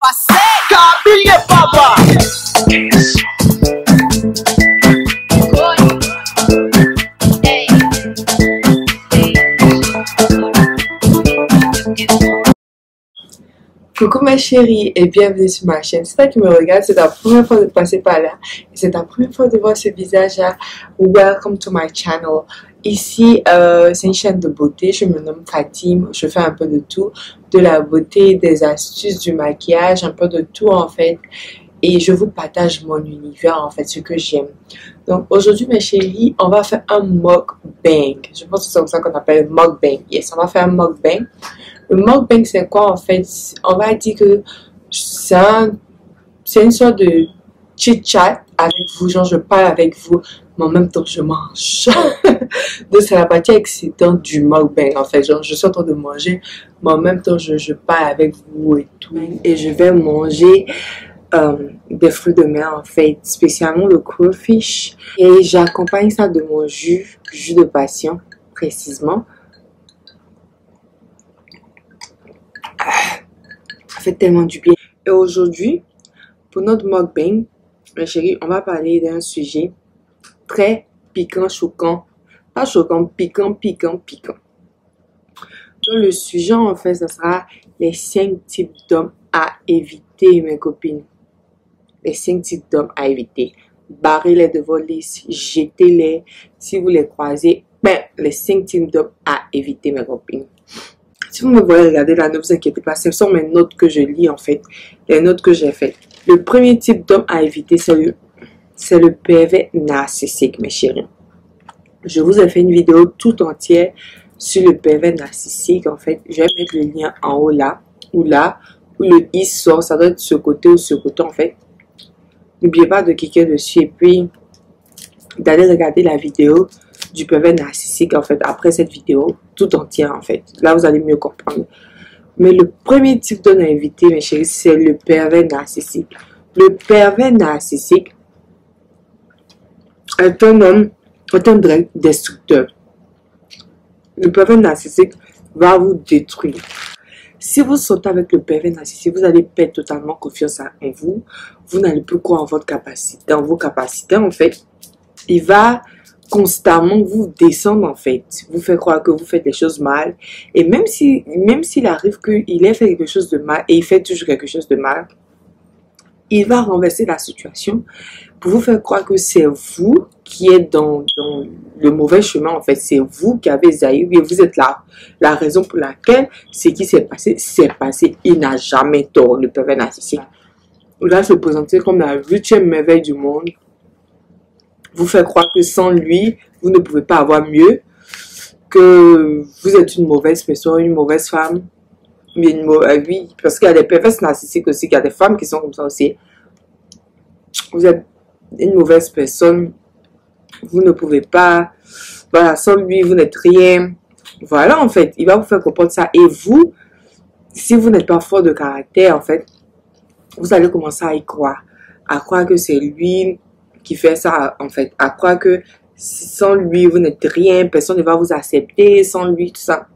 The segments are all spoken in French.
Kabile Papa. Coucou ma chérie et bienvenue sur ma chaîne. Si tu me regardes, c'est ta première fois de passer par là et c'est ta première fois de voir ce visage-là. Welcome to my channel. Ici, c'est une chaîne de beauté. Je me nomme Fatim. Je fais un peu de tout, de la beauté, des astuces, du maquillage, un peu de tout en fait. Et je vous partage mon univers en fait, ce que j'aime. Donc aujourd'hui mes chéris, on va faire un mukbang. Je pense que c'est comme ça qu'on appelle mukbang. Yes, on va faire un mukbang. Le mukbang c'est quoi en fait? On va dire que c'est une sorte de chit-chat avec vous. Genre je parle avec vous, mais en même temps je mange. Donc c'est la partie excitante du mukbang en fait. Genre je suis en train de manger, mais en même temps je parle avec vous et tout. Et je vais manger des fruits de mer en fait, spécialement le crawfish, et j'accompagne ça de mon jus de passion précisément. Ça fait tellement du bien. Et aujourd'hui pour notre mukbang mes chéris, on va parler d'un sujet très piquant, choquant, pas choquant, piquant. Donc le sujet en fait, ça sera les 5 types d'hommes à éviter mes copines. Les 5 types d'hommes à éviter. Barrez-les de vos listes, jetez-les. Si vous les croisez, ben, les 5 types d'hommes à éviter, mes copines. Si vous me voyez regarder là, ne vous inquiétez pas. Ce sont mes notes que je lis en fait. Les notes que j'ai faites. Le premier type d'homme à éviter, c'est le pervers narcissique, mes chéris. Je vous ai fait une vidéo tout entière sur le pervers narcissique. En fait, je vais mettre le lien en haut là, ou le i sort. Ça doit être ce côté ou ce côté en fait. N'oubliez pas de cliquer dessus et puis d'aller regarder la vidéo du pervers narcissique en fait, après cette vidéo, tout entière en fait. Là, vous allez mieux comprendre. Mais le premier type d'homme à éviter, mes chéris, c'est le pervers narcissique. Le pervers narcissique est un homme, est un destructeur. Le pervers narcissique va vous détruire. Si vous sortez avec le pervers narcissique, vous allez perdre totalement confiance en vous. Vous n'allez plus croire en votre capacité, en vos capacités en fait. Il va constamment vous descendre en fait. Vous fait croire que vous faites des choses mal. Et même s'il arrive qu'il ait fait quelque chose de mal et il fait toujours quelque chose de mal, il va renverser la situation pour vous faire croire que c'est vous qui êtes dans le mauvais chemin en fait. C'est vous qui avez zaï et vous êtes là. La raison pour laquelle ce qui s'est passé, c'est passé. Il n'a jamais tort, le pervers narcissique. Il va se présenter comme la 8e merveille du monde. Vous fait croire que sans lui, vous ne pouvez pas avoir mieux. Que vous êtes une mauvaise personne, une mauvaise femme. Mais oui, parce qu'il y a des pervers narcissiques aussi, il y a des femmes qui sont comme ça aussi. Vous êtes une mauvaise personne. Vous ne pouvez pas. Voilà, sans lui, vous n'êtes rien. Voilà, en fait, il va vous faire comprendre ça. Et vous, si vous n'êtes pas fort de caractère, en fait, vous allez commencer à y croire. À croire que c'est lui qui fait ça, en fait. À croire que sans lui, vous n'êtes rien. Personne ne va vous accepter. Sans lui, tout ça.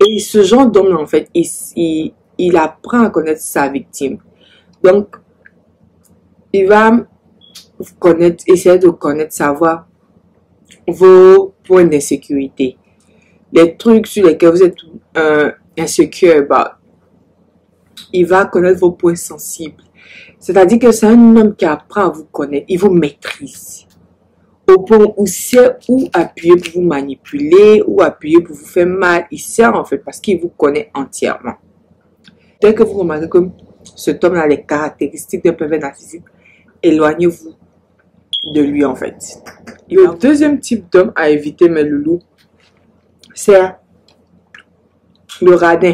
Et ce genre d'homme, en fait, il apprend à connaître sa victime. Donc, il va essayer de connaître, savoir vos points d'insécurité. Les trucs sur lesquels vous êtes insécure, bah, il va connaître vos points sensibles. C'est-à-dire que c'est un homme qui apprend à vous connaître, il vous maîtrise. Au point où c'est où appuyer pour vous manipuler, ou appuyer pour vous faire mal, il sert en fait parce qu'il vous connaît entièrement. Dès que vous remarquez que cet homme a les caractéristiques d'un pervers narcissique, éloignez-vous de lui en fait. Et le deuxième type d'homme à éviter, mes loulous, c'est le radin.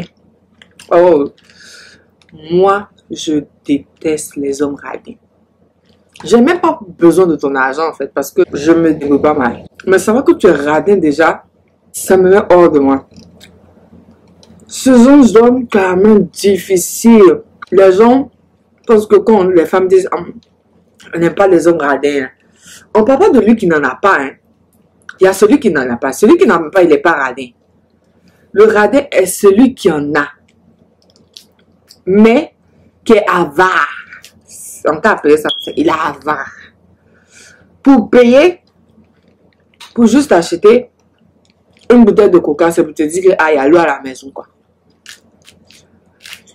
Oh, moi je déteste les hommes radins. J'ai même pas besoin de ton argent en fait parce que je me débrouille pas mal. Mais savoir que tu es radin déjà, ça me met hors de moi. Ce sont des hommes carrément difficiles. Les gens pensent que quand les femmes disent on n'aime pas les hommes radins, on ne parle pas de lui qui n'en a pas. Hein. Il y a celui qui n'en a pas. Celui qui n'en a pas, il n'est pas radin. Le radin est celui qui en a. Mais qui est avare. On peut appeler ça, il est avare. Pour payer, pour juste acheter une bouteille de coca, c'est pour te dire que il y a l'eau à la maison, quoi.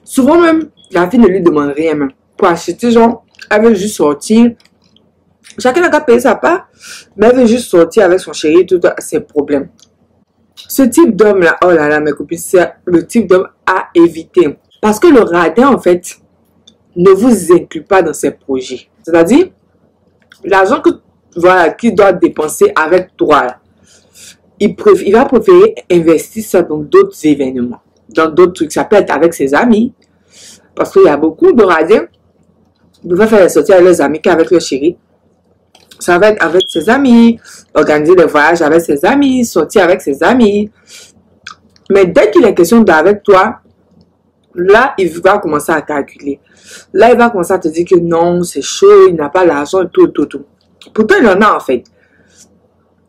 Souvent même, la fille ne lui demande rien même. Pour acheter, genre, elle veut juste sortir. Chacun n'a qu'à payer sa part, mais elle veut juste sortir avec son chéri, tout ses problèmes. Ce type d'homme-là, oh là là, mes copines, c'est le type d'homme à éviter. Parce que le radin, en fait, ne vous inclut pas dans ses projets. C'est-à-dire, l'argent que voilà, qu'il doit dépenser avec toi, là, il va préférer investir ça dans d'autres événements, dans d'autres trucs. Ça peut être avec ses amis, parce qu'il y a beaucoup de radins qui peuvent faire des sorties avec leurs amis qu'avec leur chéri. Ça va être avec ses amis, organiser des voyages avec ses amis, sortir avec ses amis. Mais dès qu'il est question d'avec toi, là, il va commencer à calculer. Là, il va commencer à te dire que non, c'est chaud, il n'a pas l'argent, tout. Pourtant, il en a en fait.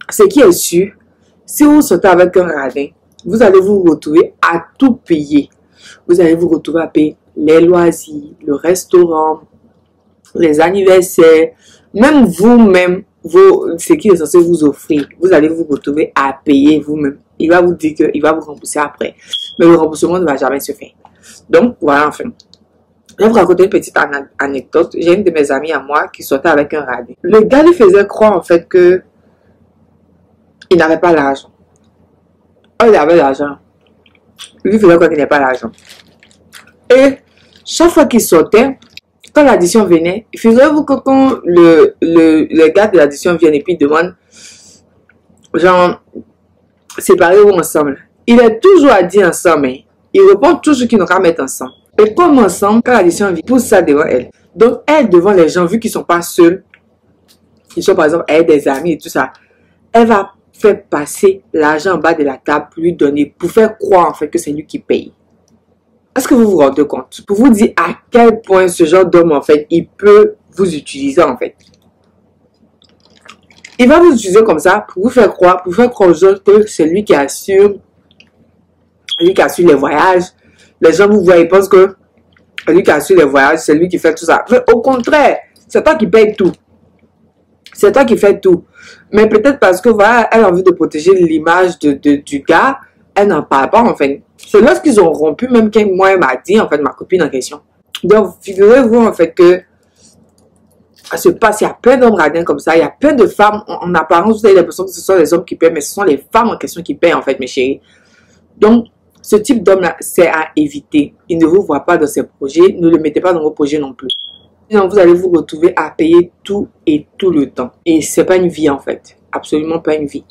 Ce qui est sûr, si vous sortez avec un radin, vous allez vous retrouver à tout payer. Vous allez vous retrouver à payer les loisirs, le restaurant, les anniversaires, même vous-même, ce qu'il est censé vous offrir, vous allez vous retrouver à payer vous-même. Il va vous dire qu'il va vous rembourser après. Mais le remboursement ne va jamais se faire. Donc, voilà, enfin. Je vais vous raconter une petite anecdote. J'ai une de mes amies à moi qui sortait avec un radin. Le gars lui faisait croire, en fait, que il n'avait pas l'argent. Oh, il avait l'argent. Il lui faisait croire qu'il n'avait pas l'argent. Et chaque fois qu'il sortait, quand l'addition venait, figurez-vous que quand le gars de l'addition vient et puis demande, genre, séparés ou ensemble, il est toujours à dire ensemble, mais il répond toujours qu'il n'aura qu'à mettre ensemble. Et comme ensemble, quand l'addition vient, pousse ça devant elle. Donc, elle, devant les gens, vu qu'ils ne sont pas seuls, ils sont par exemple avec des amis et tout ça, elle va faire passer l'argent en bas de la table pour lui donner, pour faire croire en fait que c'est lui qui paye. Est-ce que vous vous rendez compte? Pour vous dire à quel point ce genre d'homme, en fait, il peut vous utiliser, en fait. Il va vous utiliser comme ça pour vous faire croire aux gens que c'est lui qui assure les voyages. Les gens vous voient, ils pensent que c'est lui qui assure les voyages, c'est lui qui fait tout ça. Mais au contraire, c'est toi qui paye tout. C'est toi qui fais tout. Mais peut-être parce que, voilà, elle a envie de protéger l'image du gars, elle n'en parle pas, en fait. C'est lorsqu'ils ont rompu, même quand moi, elle m'a dit, en fait, ma copine en question. Donc, figurez-vous, en fait, que ça se passe, il y a plein d'hommes radins comme ça, il y a plein de femmes, en apparence, vous avez l'impression que ce sont les hommes qui paient, mais ce sont les femmes en question qui paient, en fait, mes chéris. Donc, ce type d'homme-là, c'est à éviter. Il ne vous voit pas dans ses projets, ne le mettez pas dans vos projets non plus. Sinon, vous allez vous retrouver à payer tout et tout le temps. Et c'est pas une vie, en fait. Absolument pas une vie.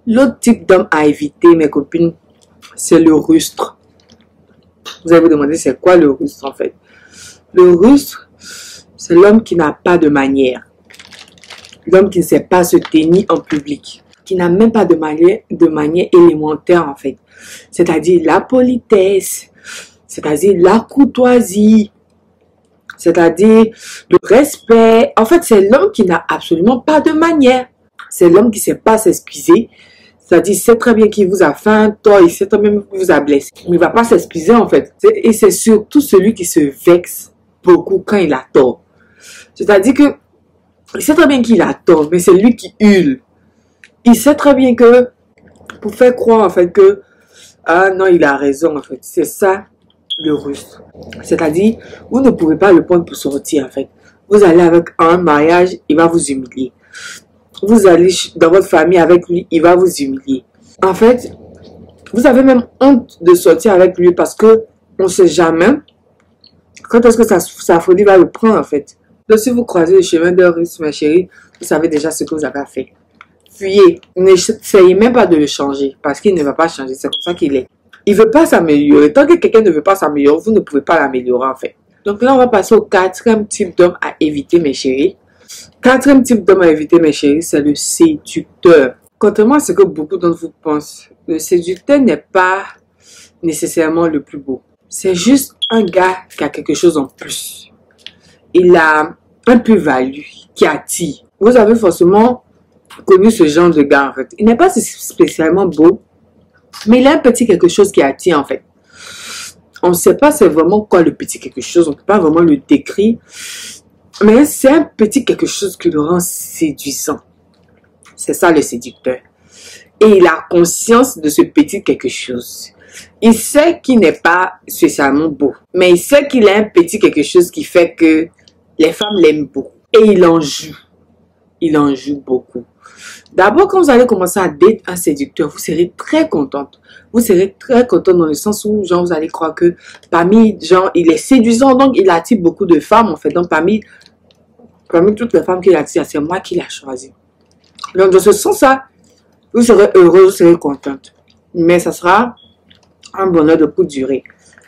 L'autre type d'homme à éviter, mes copines, c'est le rustre. Vous allez vous demander c'est quoi le rustre en fait. Le rustre, c'est l'homme qui n'a pas de manière. L'homme qui ne sait pas se tenir en public. Qui n'a même pas de manière élémentaire en fait. C'est-à-dire la politesse. C'est-à-dire la courtoisie. C'est-à-dire le respect. En fait, c'est l'homme qui n'a absolument pas de manière. C'est l'homme qui ne sait pas s'excuser. C'est-à-dire, il sait très bien qu'il vous a fait un tort, il sait très bien qu'il vous a blessé. Mais il ne va pas s'excuser en fait. Et c'est surtout celui qui se vexe beaucoup quand il a tort. C'est-à-dire que, il sait très bien qu'il a tort, mais c'est lui qui hurle. Il sait très bien que, pour faire croire en fait que, ah non, il a raison en fait. C'est ça le rustre. C'est-à-dire, vous ne pouvez pas le prendre pour sortir en fait. Vous allez avec un mariage, il va vous humilier. Vous allez dans votre famille avec lui, il va vous humilier. En fait, vous avez même honte de sortir avec lui parce que on ne sait jamais quand est-ce que sa folie va le prendre en fait. Donc si vous croisez le chemin d'un russe, ma chérie, vous savez déjà ce que vous avez à faire. Fuyez. N'essayez même pas de le changer parce qu'il ne va pas changer. C'est comme ça qu'il est. Il ne veut pas s'améliorer. Tant que quelqu'un ne veut pas s'améliorer, vous ne pouvez pas l'améliorer en fait. Donc là, on va passer au quatrième type d'homme à éviter, mes chéris. Quatrième type d'homme à éviter, mes chéris, c'est le séducteur. Contrairement à ce que beaucoup d'entre vous pensent, le séducteur n'est pas nécessairement le plus beau. C'est juste un gars qui a quelque chose en plus. Il a un plus-value qui attire. Vous avez forcément connu ce genre de gars en fait. Il n'est pas spécialement beau, mais il a un petit quelque chose qui attire en fait. On ne sait pas c'est vraiment quoi le petit quelque chose. On ne peut pas vraiment le décrire. Mais c'est un petit quelque chose qui le rend séduisant. C'est ça le séducteur. Et il a conscience de ce petit quelque chose. Il sait qu'il n'est pas spécialement beau. Mais il sait qu'il a un petit quelque chose qui fait que les femmes l'aiment beaucoup. Et il en joue. Il en joue beaucoup. D'abord, quand vous allez commencer à date un séducteur, vous serez très contente. Vous serez très contente dans le sens où, genre, vous allez croire que parmi, genre, il est séduisant, donc il attire beaucoup de femmes, en fait. Donc, parmi toutes les femmes qu'il attire, c'est moi qui l'ai choisi. Donc, dans ce sens-là, vous serez heureuse, vous serez contente. Mais ça sera un bonheur de courte durée.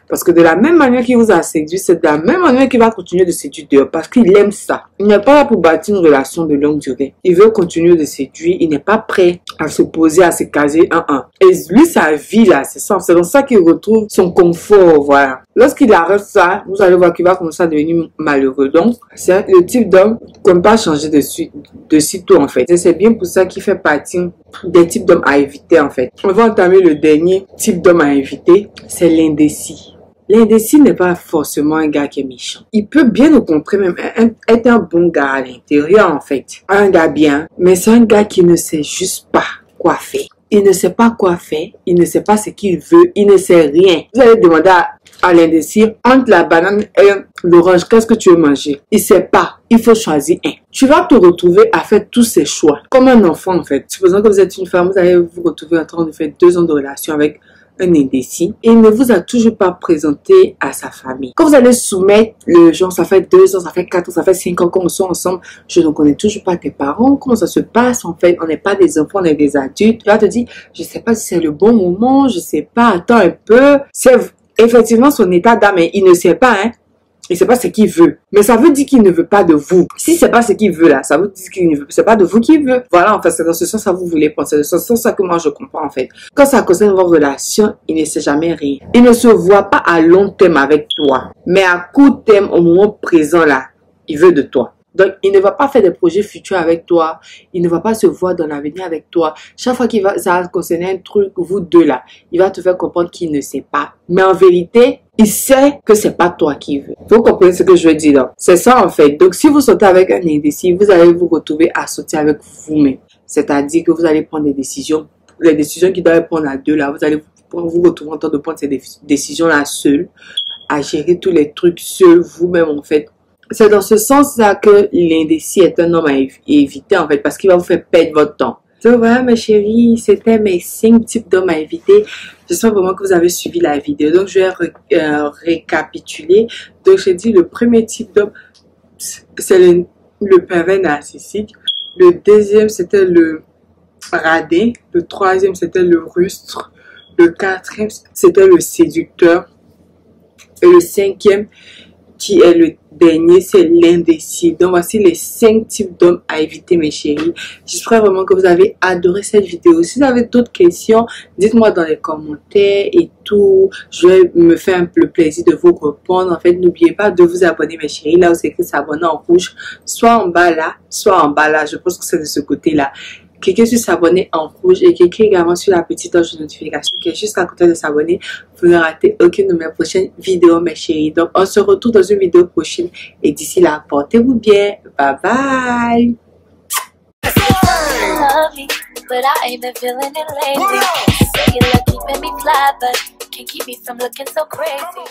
Parce que de la même manière qu'il vous a séduit, c'est de la même manière qu'il va continuer de séduire dehors. Parce qu'il aime ça. Il n'est pas là pour bâtir une relation de longue durée. Il veut continuer de séduire. Il n'est pas prêt à se poser, à se caser un. Et lui, sa vie là, c'est ça. C'est dans ça qu'il retrouve son confort, voilà. Lorsqu'il arrête ça, vous allez voir qu'il va commencer à devenir malheureux. Donc, c'est le type d'homme qu'on ne peut pas changer de sitôt, en fait. Et c'est bien pour ça qu'il fait partie des types d'hommes à éviter, en fait. On va entamer le dernier type d'homme à éviter. C'est l'indécis. L'indécis n'est pas forcément un gars qui est méchant. Il peut bien au contraire même être un bon gars à l'intérieur, en fait. Un gars bien, mais c'est un gars qui ne sait juste pas quoi faire. Il ne sait pas quoi faire, il ne sait pas ce qu'il veut, il ne sait rien. Vous allez demander à l'indécis, entre la banane et l'orange, qu'est-ce que tu veux manger? Il ne sait pas, il faut choisir un. Tu vas te retrouver à faire tous ces choix, comme un enfant en fait. Supposons que vous êtes une femme, vous allez vous retrouver en train de faire 2 ans de relation avec un indécis et il ne vous a toujours pas présenté à sa famille. Quand vous allez soumettre le genre, ça fait 2 ans, ça fait 4 ans, ça fait 5 ans qu'on soit ensemble, je ne connais toujours pas tes parents, comment ça se passe en fait, on n'est pas des enfants, on est des adultes. Tu vas te dire, je ne sais pas si c'est le bon moment, je ne sais pas, attends un peu. C'est effectivement son état d'âme, mais il ne sait pas, hein. Il ne sait pas ce qu'il veut. Mais ça veut dire qu'il ne veut pas de vous. Si c'est pas ce qu'il veut là, ça veut dire qu'il ne veut, c'est pas de vous qu'il veut. Voilà, en fait, c'est dans ce sens que vous voulez penser. C'est dans ce sens que moi je comprends en fait. Quand ça concerne vos relations, il ne sait jamais rien. Il ne se voit pas à long terme avec toi. Mais à court terme, au moment présent là, il veut de toi. Donc, il ne va pas faire des projets futurs avec toi. Il ne va pas se voir dans l'avenir avec toi. Chaque fois qu'il va, ça va concerner un truc, vous deux là, il va te faire comprendre qu'il ne sait pas. Mais en vérité, il sait que c'est pas toi qui veux. Vous comprenez ce que je veux dire là? C'est ça en fait. Donc, si vous sautez avec un indécis, vous allez vous retrouver à sauter avec vous-même. C'est-à-dire que vous allez prendre des décisions. Les décisions qu'il doit prendre à deux là, vous allez vous retrouver en train de prendre ces décisions là seul, à gérer tous les trucs seul, vous-même en fait. C'est dans ce sens-là que l'indécis est un homme à éviter, en fait, parce qu'il va vous faire perdre votre temps. Donc voilà, mes chéris, c'était mes 5 types d'hommes à éviter. J'espère vraiment que vous avez suivi la vidéo. Donc, je vais récapituler. Donc, j'ai dit le premier type d'homme, c'est le pervers narcissique. Le deuxième, c'était le radin. Le troisième, c'était le rustre. Le quatrième, c'était le séducteur. Et le cinquième, qui est le dernier, c'est l'indécis. Donc, voici les 5 types d'hommes à éviter, mes chéris. J'espère vraiment que vous avez adoré cette vidéo. Si vous avez d'autres questions, dites-moi dans les commentaires et tout. Je vais me faire le plaisir de vous répondre. En fait, n'oubliez pas de vous abonner, mes chéris. Là où c'est écrit s'abonner en rouge, soit en bas là, soit en bas là. Je pense que c'est de ce côté-là. Cliquez sur s'abonner en rouge et cliquez également sur la petite cloche de notification qui est juste à côté de s'abonner. Vous ne ratez aucune de mes prochaines vidéos, mes chéris. Donc, on se retrouve dans une vidéo prochaine. Et d'ici là, portez-vous bien. Bye bye. But I ain't been feeling it lately. Say you love keeping me fly, but can't keep me from looking so crazy.